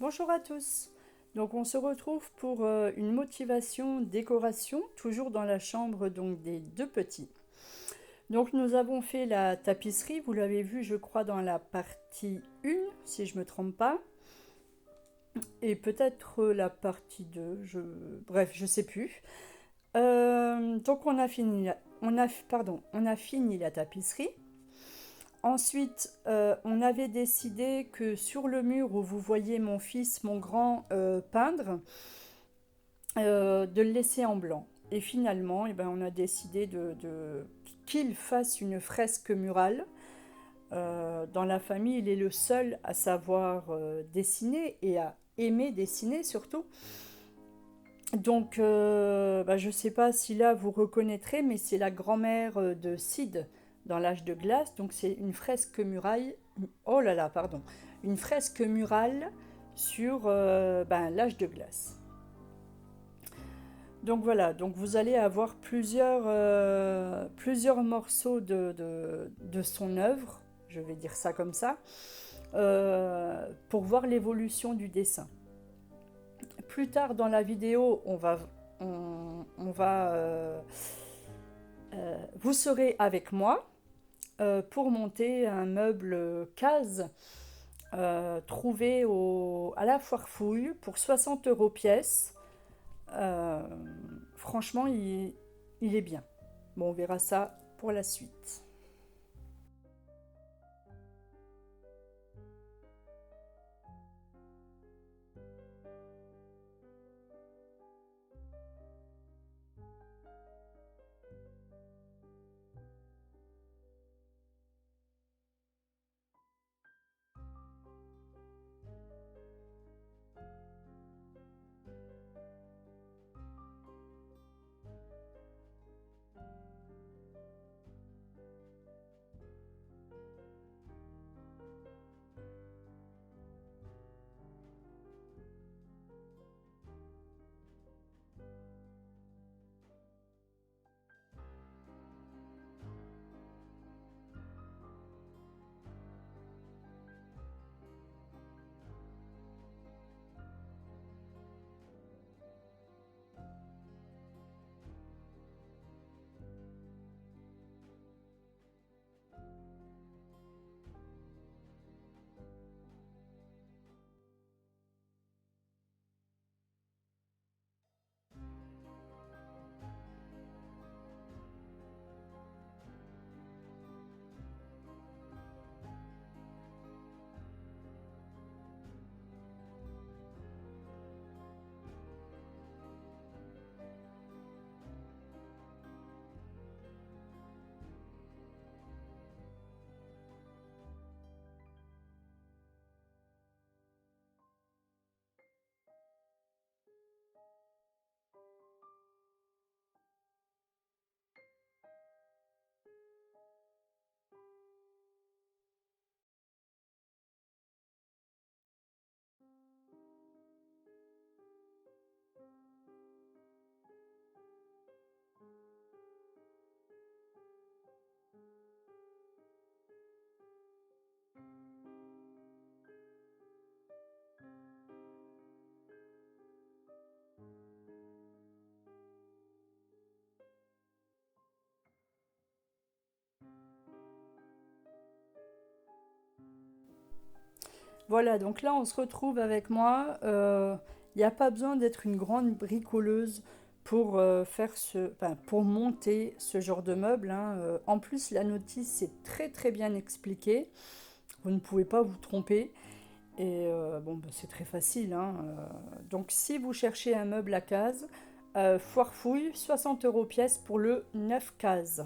Bonjour à tous. Donc on se retrouve pour une motivation décoration, toujours dans la chambre donc des deux petits. Donc nous avons fait la tapisserie, vous l'avez vu je crois dans la partie 1 si je me trompe pas, et peut-être la partie 2, bref je sais plus. Donc on a fini la tapisserie. Ensuite, on avait décidé que sur le mur où vous voyez mon fils, mon grand, peindre, de le laisser en blanc. Et finalement, eh ben, on a décidé qu'il fasse une fresque murale. Dans la famille, il est le seul à savoir dessiner et à aimer dessiner surtout. Donc, bah, je ne sais pas si là vous reconnaîtrez, mais c'est la grand-mère de Sid dans l'âge de glace. Donc, c'est une fresque muraille. Oh là là, pardon. Une fresque murale sur ben, l'âge de glace. Donc voilà, donc vous allez avoir plusieurs morceaux de son œuvre, je vais dire ça comme ça, pour voir l'évolution du dessin. Plus tard dans la vidéo, on va vous serez avec moi pour monter un meuble case trouvé à la foire fouille pour 60 euros pièce. Euh, Franchement, il est bien. Bon, on verra ça pour la suite. Voilà, donc là on se retrouve avec moi. Il n'y a pas besoin d'être une grande bricoleuse pour enfin, pour monter ce genre de meuble, hein. En plus, la notice c'est très très bien expliqué. Vous ne pouvez pas vous tromper. Et bon, bah, c'est très facile, hein. Donc si vous cherchez un meuble à cases, foire fouille, 60 euros pièce pour le 9 cases.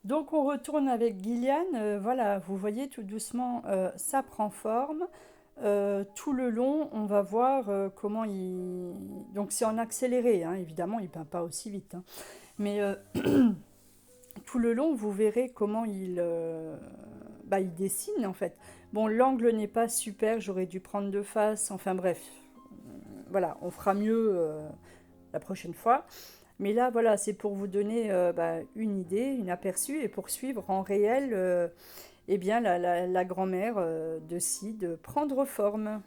Donc on retourne avec Gillian, voilà, vous voyez tout doucement, ça prend forme. Tout le long, on va voir comment il... Donc c'est en accéléré, hein, évidemment, il peint pas aussi vite, hein. Mais tout le long, vous verrez comment il dessine en fait. Bon, l'angle n'est pas super, j'aurais dû prendre de face, enfin bref, voilà, on fera mieux la prochaine fois. Mais là, voilà, c'est pour vous donner une idée, une aperçu et pour suivre en réel eh bien, la grand-mère de Sid prendre forme.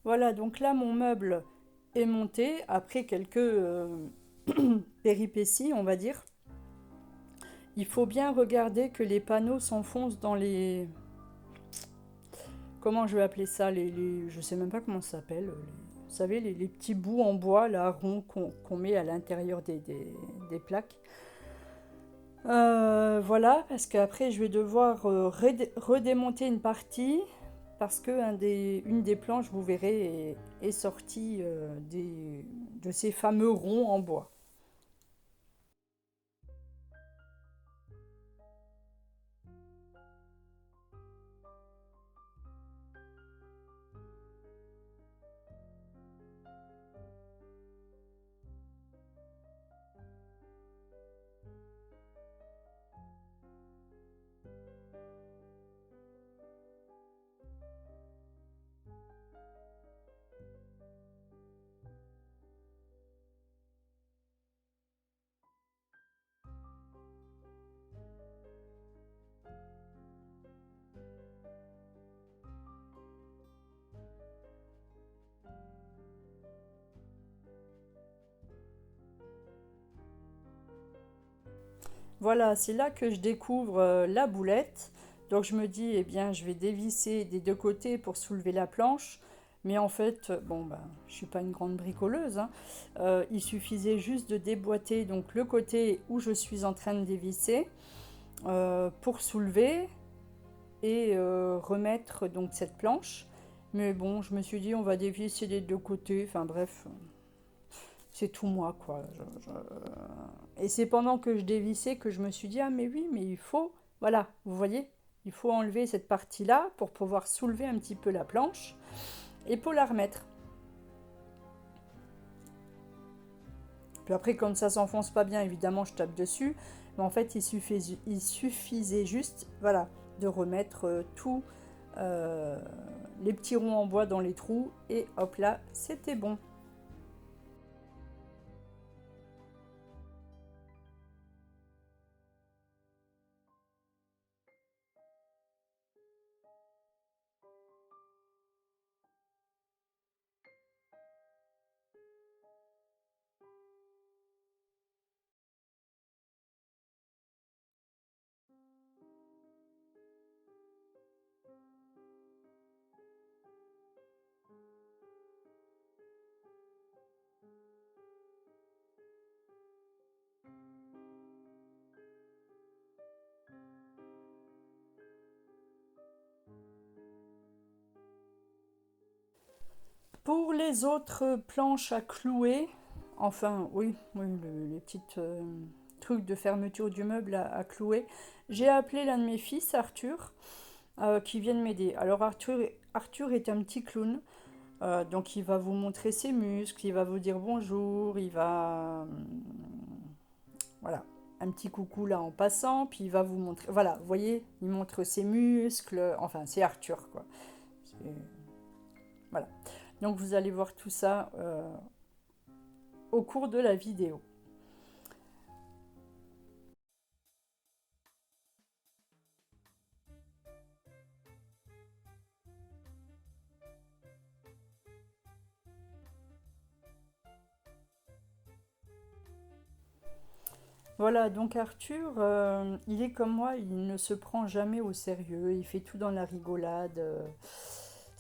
Voilà, donc là, mon meuble est monté après quelques péripéties, on va dire. Il faut bien regarder que les panneaux s'enfoncent dans les... Comment je vais appeler ça je sais même pas comment ça s'appelle. Vous savez, les petits bouts en bois, là, ronds, qu'on met à l'intérieur des plaques. Voilà, parce qu'après, je vais devoir redémonter une partie, parce que une des planches, vous verrez, est sortie de ces fameux ronds en bois. Voilà, c'est là que je découvre la boulette. Donc je me dis, eh bien, je vais dévisser des deux côtés pour soulever la planche. Mais en fait, bon, ben, je suis pas une grande bricoleuse, hein. Il suffisait juste de déboîter donc le côté où je suis en train de dévisser pour soulever et remettre donc cette planche. Mais bon, je me suis dit, on va dévisser des deux côtés. Enfin bref, c'est tout moi, quoi. Et c'est pendant que je dévissais que je me suis dit, ah mais oui, mais il faut, voilà, vous voyez, il faut enlever cette partie-là pour pouvoir soulever un petit peu la planche et pour la remettre. Puis après, quand ça s'enfonce pas bien, évidemment, je tape dessus. Mais en fait, il suffisait juste, voilà, de remettre tous euh, les petits ronds en bois dans les trous. Et hop là, c'était bon. Pour les autres planches à clouer, enfin oui, oui les petites trucs de fermeture du meuble à clouer, j'ai appelé l'un de mes fils, Arthur, qui vient de m'aider. Alors Arthur est un petit clown, donc il va vous montrer ses muscles, il va vous dire bonjour, il va... voilà, un petit coucou là en passant, puis il va vous montrer... Voilà, vous voyez, il montre ses muscles, enfin c'est Arthur quoi. C'est- Voilà. Donc vous allez voir tout ça au cours de la vidéo. Voilà, donc Arthur, il est comme moi, il ne se prend jamais au sérieux, il fait tout dans la rigolade.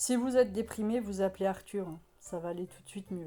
Si vous êtes déprimé, vous appelez Arthur, hein. Ça va aller tout de suite mieux.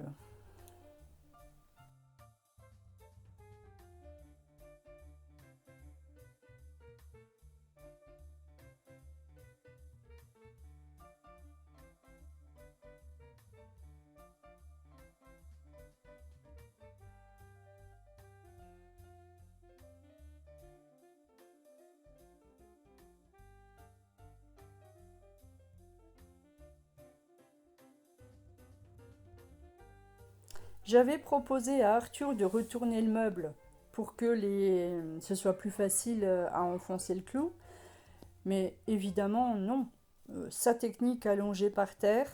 J'avais proposé à Arthur de retourner le meuble pour que ce soit plus facile à enfoncer le clou, mais évidemment non. Sa technique allongée par terre,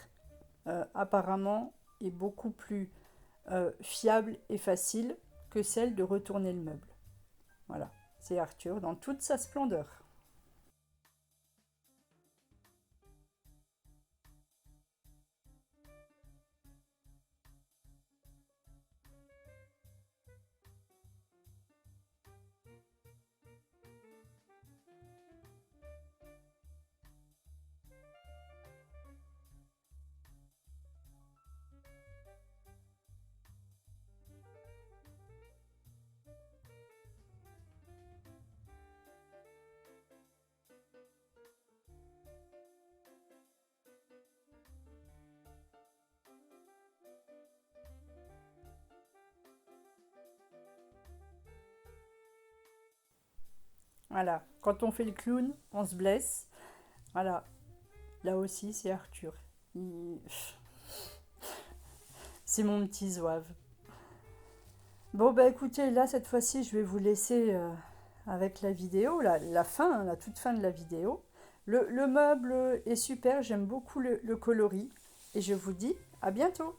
apparemment, est beaucoup plus fiable et facile que celle de retourner le meuble. Voilà, c'est Arthur dans toute sa splendeur. Voilà, quand on fait le clown, on se blesse. Voilà, là aussi c'est Arthur. Il- C'est mon petit zouave. Bon bah écoutez, là cette fois-ci je vais vous laisser avec la vidéo, la fin, la toute fin de la vidéo. Le meuble est super, j'aime beaucoup le coloris et je vous dis à bientôt.